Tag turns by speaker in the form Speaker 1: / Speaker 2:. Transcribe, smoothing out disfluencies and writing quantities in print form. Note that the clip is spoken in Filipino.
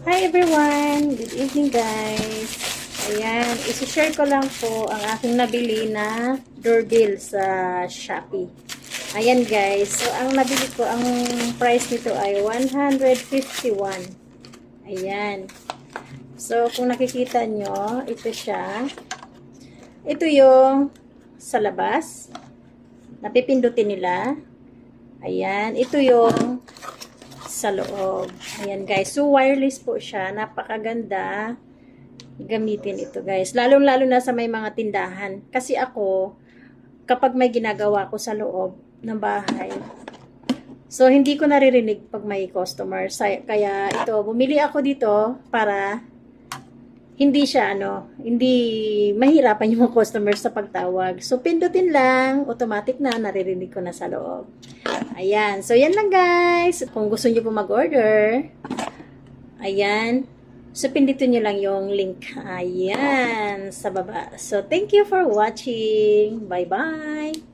Speaker 1: Hi everyone! Good evening guys! Ayan, isi-share ko lang po ang aking nabili na doorbell sa Shopee. Ayan guys, so ang nabili ko, ang price nito ay 151. Ayan. So kung nakikita nyo, ito siya. Ito yung sa labas. Napipindutin nila. Ayan, ito yung sa loob. Ayan guys. So wireless po siya. Napakaganda gamitin ito guys. Lalo-lalo na sa may mga tindahan. Kasi ako, kapag may ginagawa ko sa loob ng bahay, so hindi ko naririnig pag may customer. Kaya ito, bumili ako dito para hindi siya hindi mahirapan yung mga customer sa pagtawag. So pindutin lang, automatic na naririnig ko na sa loob. Ayan. So, yan lang guys. Kung gusto nyo po mag-order, ayan. So, pindutin nyo lang yung link. Ayan. Sa baba. So, thank you for watching. Bye-bye.